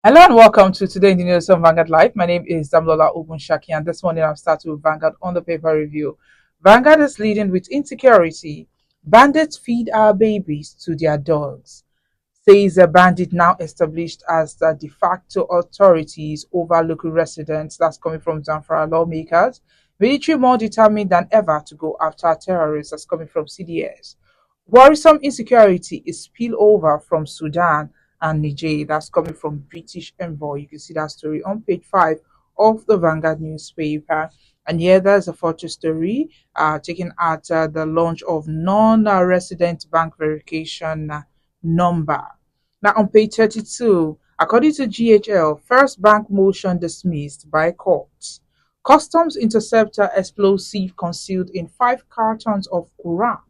Hello and welcome to Today in the News on Vanguard Live. My name is Damlola Ogunshaki, and this morning I'm starting with Vanguard on the paper review. Vanguard is leading with insecurity. Bandits feed our babies to their dogs, says a bandit now established as the de facto authorities over local residents. That's coming from ZAMFARA lawmakers. Military more determined than ever to go after terrorists. That's coming from CDS. Worrisome insecurity is spillover from Sudan and Niger. That's coming from British Envoy. You can see that story on page 5 of the Vanguard newspaper. And here there's a photo story taken at the launch of non-resident bank verification number. Now on page 32, according to GHL, first bank motion dismissed by courts. Customs interceptor explosive concealed in 5 cartons of Quran.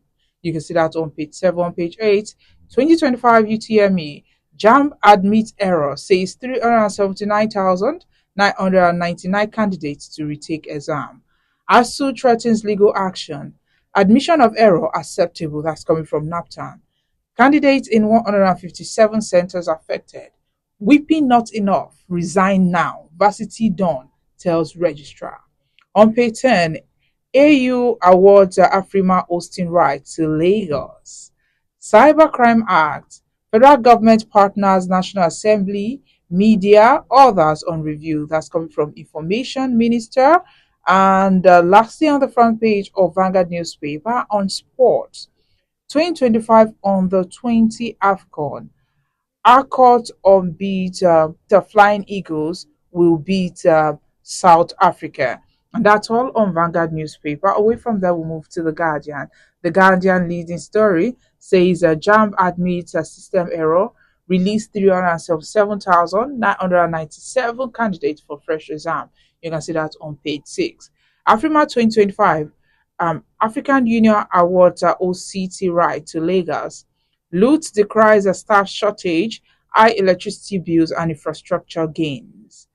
You can see that on page 7, page 8. 2025 UTME, JAMB admits error, says 379,999 candidates to retake exam. ASU threatens legal action. Admission of error acceptable. That's coming from NAPTAN. Candidates in 157 centers affected. Weeping not enough. Resign now. Varsity done, tells registrar. On page 10, AU awards Afrima hosting right to Lagos. Cybercrime Act, federal government partners, National Assembly, media, others on review. That's coming from Information Minister. And lastly, on the front page of Vanguard newspaper on sports, 2025 on the 20 AFCON. Our court beat the Flying Eagles will beat South Africa. And that's all on Vanguard newspaper. Away from there, we'll move to The Guardian. The Guardian leading story says JAMB admits a system error, released 307,997 candidates for fresh exam. You can see that on page 6. Afrima 2025, African Union awards OCT right to Lagos. Lutz decries a staff shortage, high electricity bills, and infrastructure gains.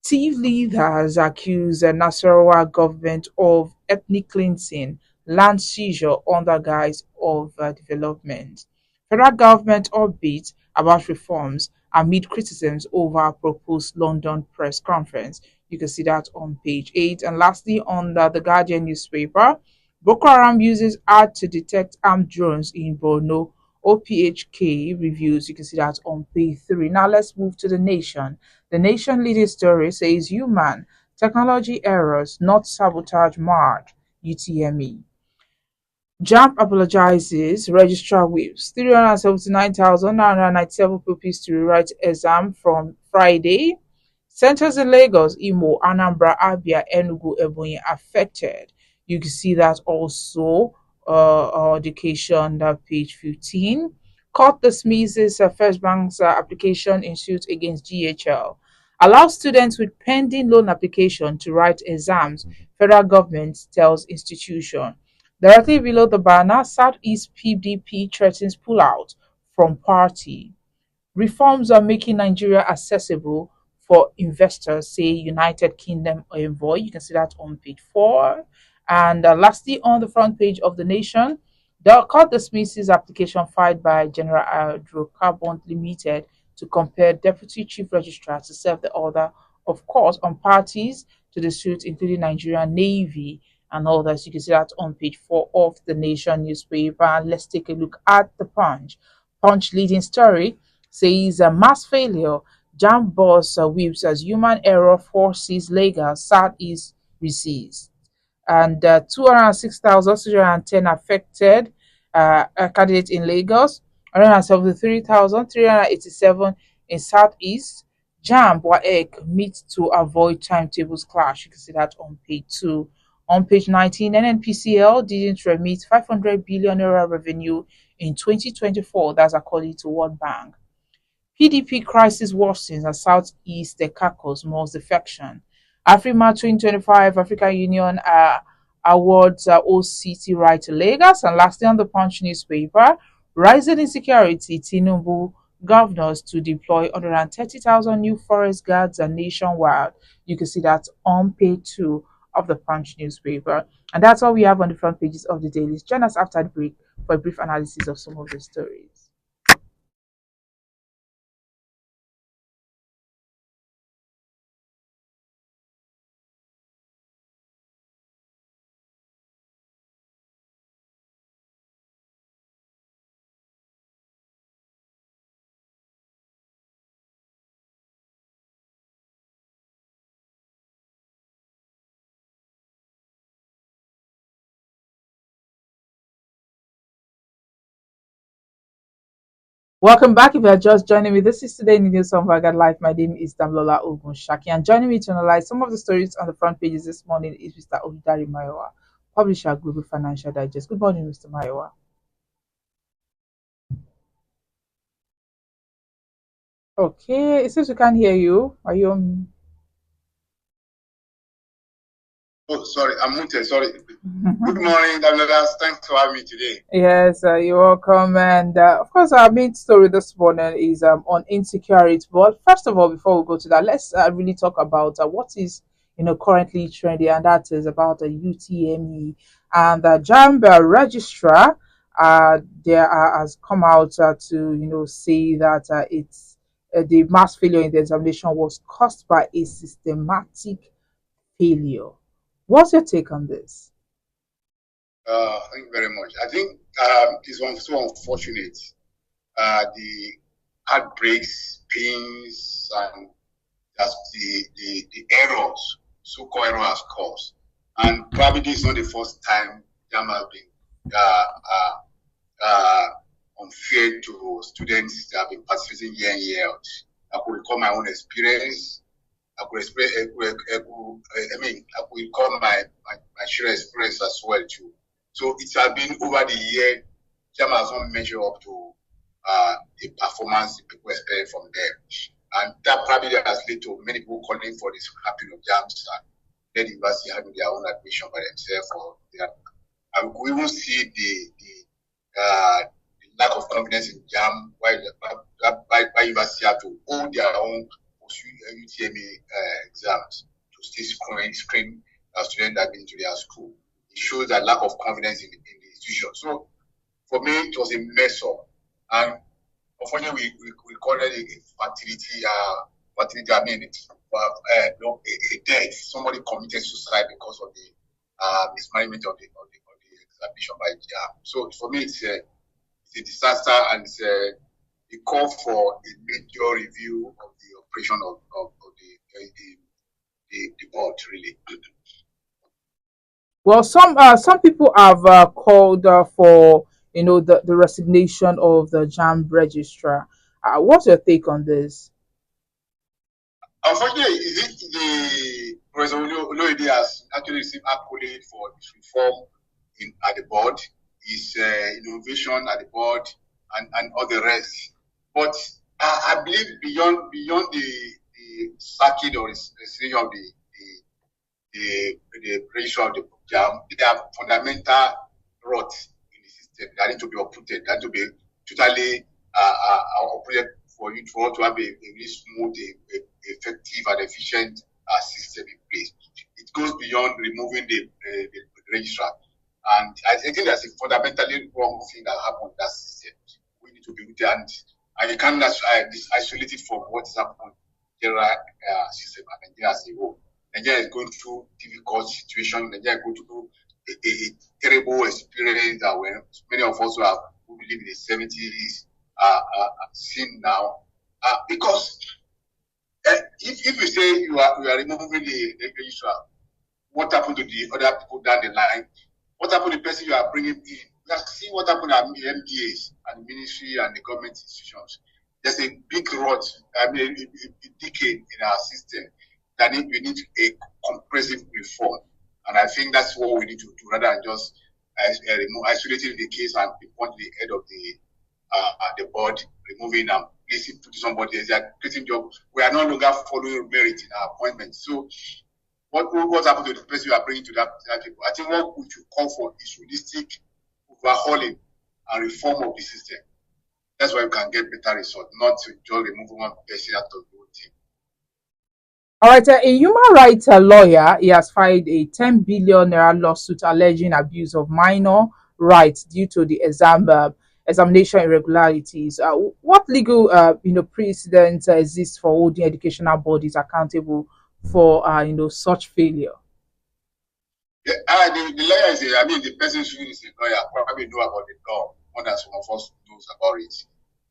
Thief leaders accuse the Nasarawa government of ethnic cleansing, land seizure under guise of development. Federal government upbeat about reforms amid criticisms over proposed London press conference. You can see that on page 8. And lastly, on the Guardian newspaper, Boko Haram uses art to detect armed drones in Borno. OPHK reviews. You can see that on page 3. Now let's move to The Nation. The Nation leading story says human technology errors, not sabotage march. UTME. JAMB apologizes, registrar whips 379,997 pupils to rewrite exam from Friday. Centers in Lagos, Imo, Anambra, Abia, Enugu, Ebonyi affected. You can see that also education page 15. Court dismisses First Bank's application in suit against GHL. Allows students with pending loan application to write exams, federal government tells institution. Directly below the banner, Southeast PDP threatens pullout from party. Reforms are making Nigeria accessible for investors, say United Kingdom envoy. You can see that on page 4. And lastly, on the front page of The Nation, the court dismisses application filed by General Hydrocarbon Limited to compare Deputy Chief Registrar to serve the order of court on parties to the suit, including Nigerian Navy and others. You can see that on page 4 of The Nation newspaper. Let's take a look at the Punch. Punch leading story says mass failure, JAMB boss whips as human error forces Lagos Southeast recedes. And 206,610 affected candidates in Lagos, 173,387 in Southeast. JAMB WAEC meet to avoid timetables clash. You can see that on page 2. On page 19, NNPCL didn't remit 500 billion naira revenue in 2024. That's according to World Bank. PDP crisis worsens as Southeast caucus most defection. Afrima 2025 African Union awards OCT right to Lagos. And lastly, on the Punch newspaper, rising insecurity, Tinubu governors to deploy 130,000 new forest guards and nationwide. You can see that on page 2 of the Punch newspaper. And that's all we have on the front pages of the dailies. Join us after the break for a brief analysis of some of the stories. Welcome back. If you are just joining me, this is today in the News on Vanguard Live. My name is Damlola Ogunshaki, and joining me to analyze some of the stories on the front pages this morning is Mr. Obidari Mayowa, publisher Global Financial Digest. Good morning, Mr. Mayowa. Okay, it seems we can't hear you. Are you on? Oh, sorry, I'm muted. Sorry. Good morning, Damlola. Thanks for having me today. Yes, you're welcome. And of course, our main story this morning is on insecurity. But first of all, before we go to that, let's really talk about what is currently trendy, and that is about the UTME and the JAMB registrar. There has come out to say that it's the mass failure in the examination was caused by a systematic failure. What's your take on this? Thank you very much. I think it's so unfortunate. The heartbreaks, pains, and that's the errors, so-called errors has caused. And probably this is not the first time JAMB has been unfair to students that have been participating year in, year out. I could recall my own experience. I could recall my children's experience as well too. So it has been over the year, JAMB has not measured up to the performance the people expect from them. And that probably has led to many people calling for this happening of JAMBs and let the university having their own admission by themselves. And we will see the lack of confidence in JAMB, why university have to hold their own UTME exams to still screen students that have been to their school. It shows that lack of confidence in the institution. So for me, it was a mess up. And unfortunately, we call it a fertility, I mean, a death. Somebody committed suicide because of the mismanagement of the examination by JAMB. So for me, it's a disaster, and it's a call for a major review of the operation of the board, really. Well, some people have called for the resignation of the JAMB registrar. What's your take on this? Unfortunately, is it the Professor Oloyede has actually received accolade for his reform at the board, his innovation at the board, and all the rest. But I believe beyond the sacking or resignation of the registrar of the JAMB, there are fundamental rots in the system that need to be uprooted, that need to be totally operated for you to have a really smooth, effective, and efficient system in place. It goes beyond removing the registrar. And I think that's a fundamentally wrong thing that happened in that system. We need to be rooted, and you can't isolate it from what is happening in the general system and Nigeria as a whole. Nigeria is going through difficult situation. Nigeria is going through a terrible experience that when many of us who believe in the 70s seen now. Because if you say you are removing the registrar, what happened to the other people down the line? What happened to the person you are bringing in? We have seen what happened at the MDAs and the ministry and the government institutions. There's a big rot, a decay in our system that we need a comprehensive reform. And I think that's what we need to do rather than just isolating the case and point the head of the board, removing them, placing putting somebody else. They are creating jobs. We are no longer following merit in our appointments. So what happened to the person you are bringing to that people? I think what we should call for is holistic overhauling and reform of the system. That's why we can get better results, not to just remove one person out of the whole team. All right, a human rights lawyer, he has filed a 10 billion naira lawsuit alleging abuse of minor rights due to the examination irregularities. What legal precedent exists for holding educational bodies accountable for such failure? Yeah, the lawyer is the person who is a lawyer probably know about the law more than some of us knows about it.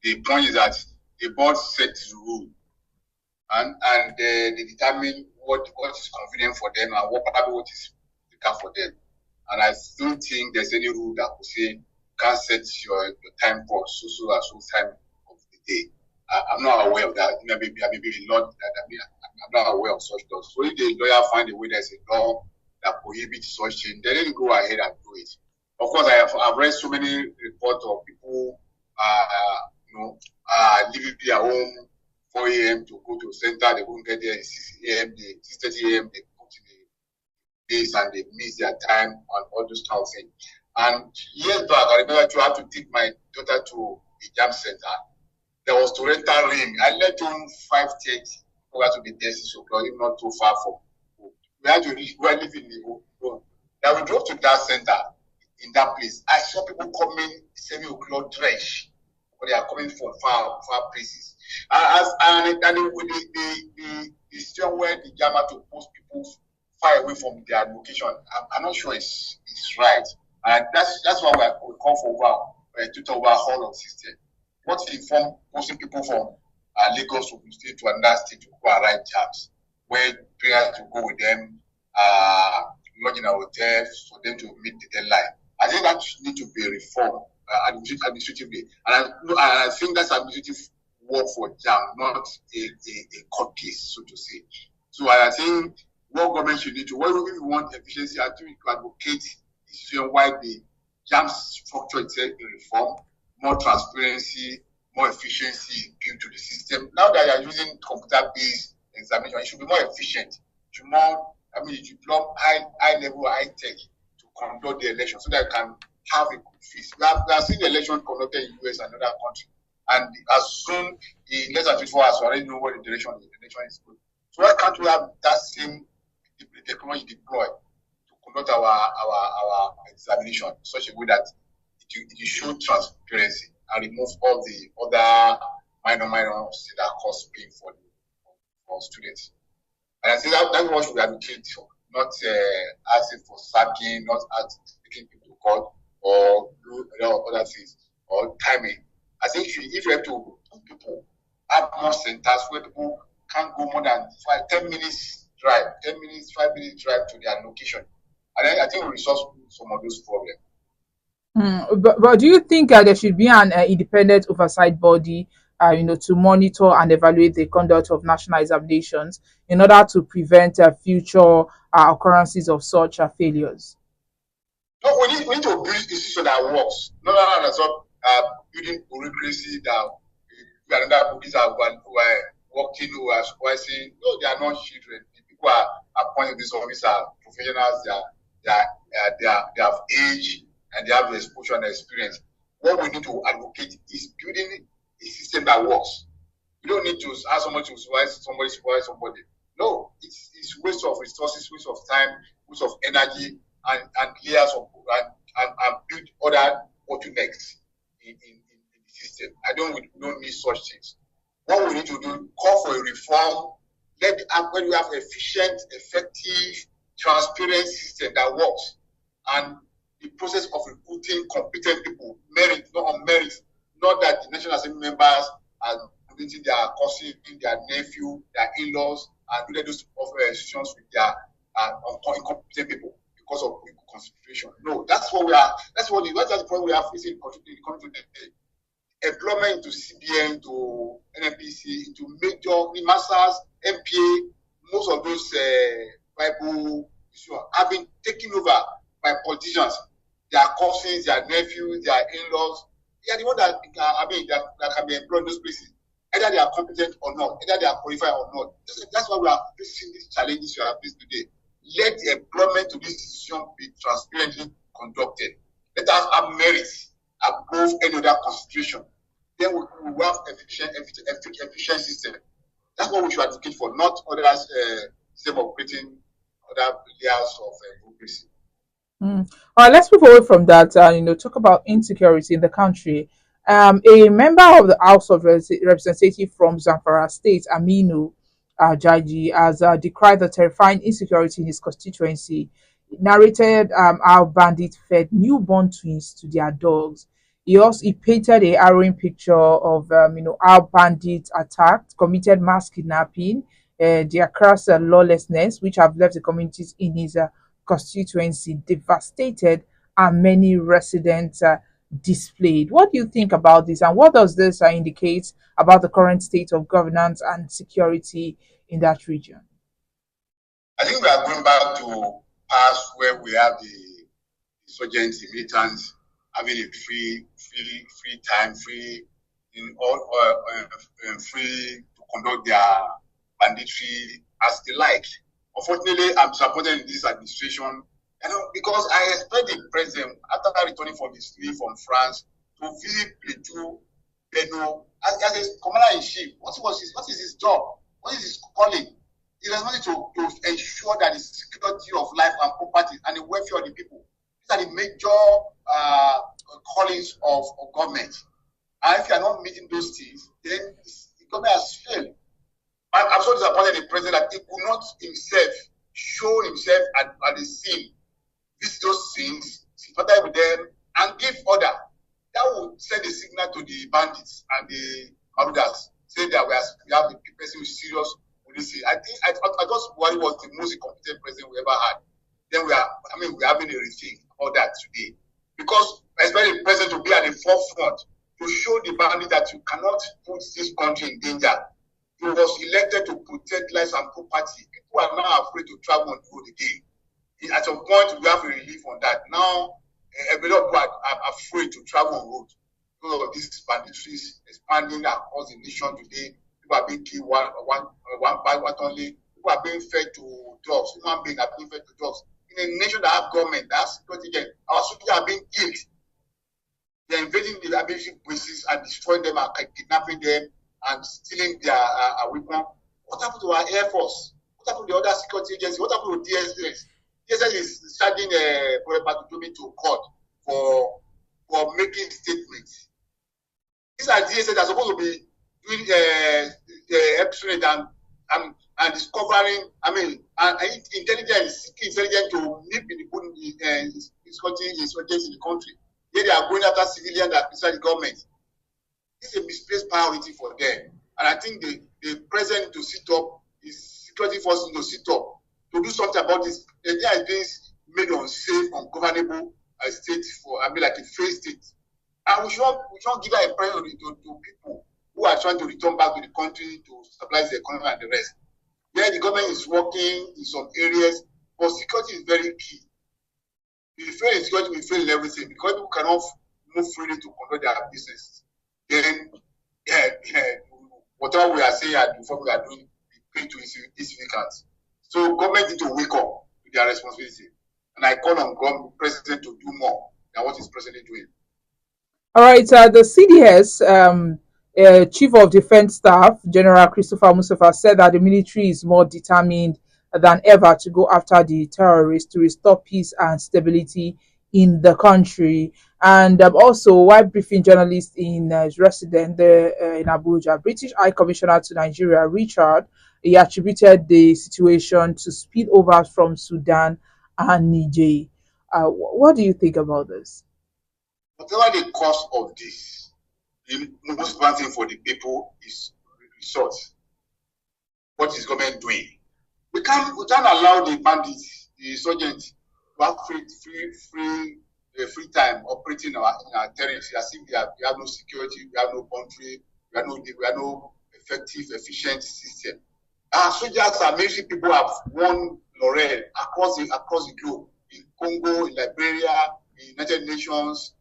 The point is that the board sets the rule and they determine what is convenient for them and what is critical for them. And I don't think there's any rule that will say you can't set your time for so time day. I'm not aware of that. Maybe not. I'm not aware of such laws. So if the lawyer find a way there's a law that prohibits such thing, then they go ahead and do it. Of course, I've read so many reports of people, leaving their home 4 a.m. to go to the center. They won't get there at 6 a.m. 6:30 a.m. They put in the days and they miss their time and all those kind of things. And years back, I remember to have to take my daughter to the JAMB center. There was torrential rain. I left home 5:30. We had to be there 6 o'clock, if not too far from home. We had to reach. We were living in the road. Now we drove to that center. In that place, I saw people coming 7 o'clock drenched, but they are coming from far places. And the situation where the JAMB had to post people far away from their location, I'm not sure it's right. And that's why we call for a total overhaul of the system. What to inform posting people from Lagos to state to another state to go and write jobs, where players to go with them, lodge in a hotel for them to meet the deadline. I think that need to be reformed administratively, and I think that's administrative work for JAMB, not a court case, so to say. So I think what government should need to, if you want efficiency, I think to advocate the situation why the JAMB structure itself be reformed, more transparency, more efficiency due to the system. Now that you are using computer-based examination, it should be more efficient. It should plug high level, high tech to conduct the election so that you can have a good fix. We have seen the election conducted in the US and other countries, and as soon in less than 24 hours, we already know what the direction of the election is good. So why can't we have that same technology deployed to conduct our examination in such a way that it show transparency and remove all the other minor things that cause pain for students? And I think that's what we advocate for, not asking for sacking, not taking people to court or do other things or timing. I think if you have to people have more centers where people can't go more than 10 minutes drive, 5 minutes drive to their location. And I think we resolve some of those problems. But do you think there should be an independent oversight body, to monitor and evaluate the conduct of national examinations in order to prevent future occurrences of such failures? No, we need to build a system that works. No, that's not building bureaucracy that another bodies who are working, who are supervising. No, they are not children. The people are appointed these officers are professionals. They have age and they have the exposure and the experience. What we need to advocate is building a system that works. We don't need to ask someone to supervise somebody. No, it's waste of resources, waste of time, waste of energy, and layers of and build other bottlenecks in the system. We don't need such things. What we need to do, call for a reform. When we have efficient, effective, transparent system that works, and the process of recruiting competent people, merit, not on merit, not that the National Assembly members are donating their cousin, their nephew, their in-laws, and doing those institutions with their incompetent people because of consideration. No, that's what we are. That's the point we are facing in the country today. Employment into CBN, to NNPC, into major masters, MPA, most of those Bible issues have been taken over by politicians. Their cousins, their nephews, their in-laws, they are the ones that can be employed in those places. Either they are competent or not, either they are qualified or not. That's why we are facing these challenges we are facing today. Let the employment to this institution be transparently conducted. Let us have merits above any other consideration. Then we will have efficient system. That's what we should advocate for, not other system of creating other layers of bureaucracy. All right, let's move away from that. Talk about insecurity in the country. A member of the House of Representatives from Zamfara State, Aminu Jaji, has decried the terrifying insecurity in his constituency. He narrated how bandits fed newborn twins to their dogs. He painted a harrowing picture of how bandits attacked, committed mass kidnapping, their crass lawlessness, which have left the communities in his constituency devastated, and many residents displayed. What do you think about this, and what does this indicate about the current state of governance and security in that region? I think we are going back to past where we have the insurgents, the militants having a free time, free in all free to conduct their banditry as they like. Unfortunately, I'm disappointed in this administration, because I expect the president, after returning from his leave from France, to visit Plateau, Benno, as a commander-in-chief. What is his job? What is his calling? He responsible to ensure that the security of life and property and the welfare of the people. These are the major callings of government. And if you are not meeting those things, then the government has failed. I'm so disappointed in the president that he could not himself show himself at the scene, visit those scenes, sympathize with them, and give order. That would send a signal to the bandits and the marauders, saying that we have a person with serious. I thought Buhari was the most incompetent president we ever had. Then we're having a rethink about that today. Because especially the president to be at the forefront to show the bandit that you cannot put this country in danger. He was elected to protect lives and property. People are now afraid to travel on the road again. At some point, we have a relief on that. Now, a lot of people are afraid to travel on road because of these banditries expanding across the nation today. People are being killed one by one only. People are being fed to dogs. Human beings are being fed to dogs. In a nation that have government, that has security again, our soldiers are being killed. They're invading the military bases and destroying them and kidnapping them and stealing their weapons. What happened to our Air Force? What happened to the other security agencies? What happened to DSS? DSS is charging Professor Batutumi to court for making statements. These are DSS that are supposed to be doing episode and discovering, and intelligence, seeking intelligence to nip in the insurgents in the country. Yet they are going after civilians that inside the government. This is a misplaced priority for them. And I think the president to sit up, his security forces to sit up, to do something about this. The idea is being made unsafe, ungovernable state like a failed state. And we should give that impression to people who are trying to return back to the country to stabilize the economy and the rest. Yeah, the government is working in some areas, but security is very key. If you fail in security, we fail in everything because people cannot move freely to conduct their business. Then, whatever we are saying and before we are doing, we pay to insignificance. So government need to wake up to their responsibility. And I call on the president to do more than what is presently doing. All right, the CDS Chief of Defense Staff, General Christopher Mustafa, said that the military is more determined than ever to go after the terrorists to restore peace and stability in the country. And also, while briefing journalists in his residence in Abuja, British High Commissioner to Nigeria, Richard, he attributed the situation to spillovers from Sudan and Niger. What do you think about this? Whatever the cause of this, the most important thing for the people is resource. What is government doing? We can't allow the bandits, the insurgents, to have free time operating in our territory as if we have no security, we have no country, we have no effective, efficient system. Our soldiers and military people have won laurel across the globe, in Congo, in Liberia, in United Nations,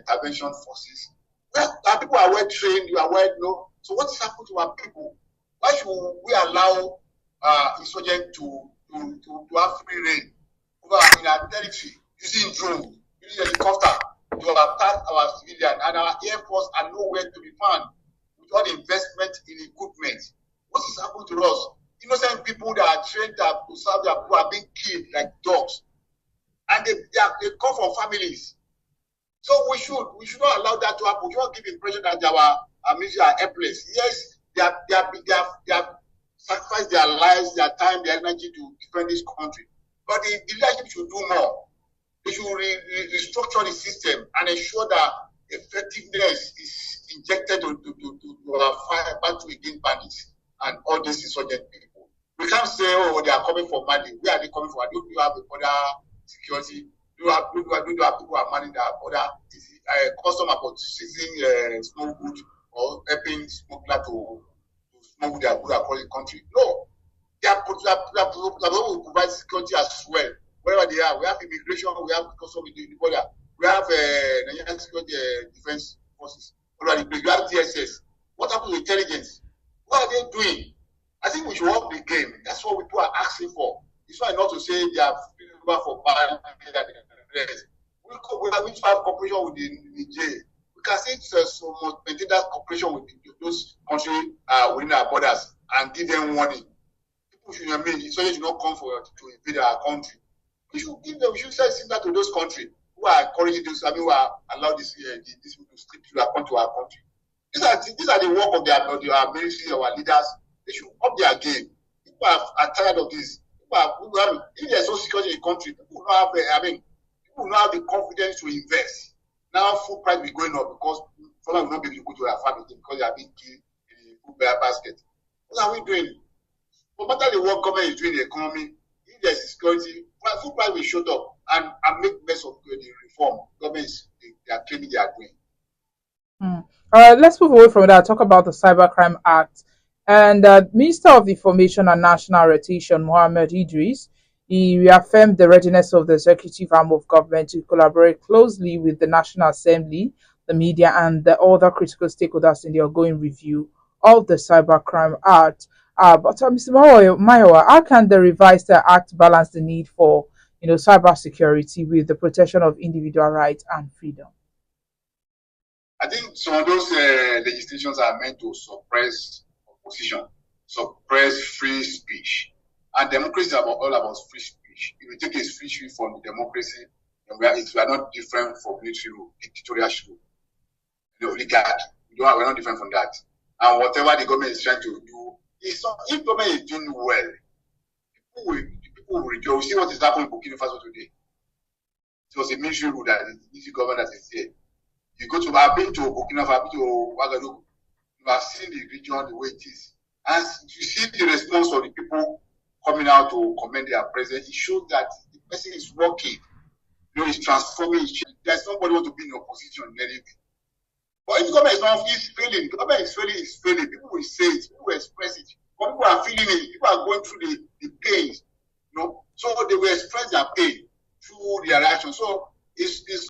intervention forces. Well, our people are well trained, you are well known. So what is happening to our people? Why should we allow insurgents to have free reign over in our territory, using drones, using helicopter to attack our civilians, and our air force are nowhere to be found without investment in equipment? What is happening to us? Innocent people that are trained to serve their people are being killed like dogs, and they come from families. So we should not allow that to happen. We should not give the impression that our military are helpless. Yes, they have sacrificed their lives, their time, their energy to defend this country. But the leadership should do more. They should restructure the system and ensure that effectiveness is injected to our fight battle against bandits and all these insurgent people. We can't say, oh, they are coming for Mali. Where are they coming from? Do you have a border security? Do you have people who are manning the border customer for seizing smuggled or helping smuggler to smuggle their goods across the country. No, they are will provide security as well. Wherever they are, we have immigration, we have customs in the border, we have Nigerian security defense forces. We have DSS. What happens to intelligence? What are they doing? I think we should up the game. That's what people are asking for. It's not enough to say they are feeling over for bad. We have to have cooperation with the Niger. We can say so much maintain that cooperation with those countries within our borders and give them warning. People should should not come for to invade our country. We should give them. We should say that to those countries who are encouraging this. Who are allowed this people to slip through to our country. These are the work of our ministry, our leaders. They should up their game. People are tired of this. If there's no security in the country, people will not have. People will not have the confidence to invest. Now, food price will be going up because some will not be able to go to their family because they are being killed in the food basket. What are we doing? No matter the work government is doing in the economy, if there's security, food price will shoot up and make mess of the reform governments they are claiming they are doing. Let's move away from that. Talk about the Cybercrime Act. And Minister of Information and National Rotation, Mohammed Idris, he reaffirmed the readiness of the executive arm of government to collaborate closely with the National Assembly, the media, and the other critical stakeholders in the ongoing review of the Cybercrime Act. But Mr. Mayowa, how can the revised act balance the need for cybersecurity with the protection of individual rights and freedom? I think some of those legislations are meant to suppress opposition, suppress free speech. And democracy is all about free speech. If we take a free speech from democracy, then we are not different from military rule, dictatorial rule, oligarchy. We're not different from that. And whatever the government is trying to do, if government is doing well, people will rejoice. We see what is happening in Burkina Faso today. It was a military rule that the military government is there. You go to, I've been to Burkina Faso, I've been to Ouagadougou. You have seen the region the way it is. And you see the response of the people coming out to commend their president. It shows that the person is working. It's transforming. There's nobody want to be in opposition in any way. But if the government is not failing, the government is failing. People will say it, people will express it. But people are feeling it, people are going through the pains. So they will express their pain through their reaction. So it's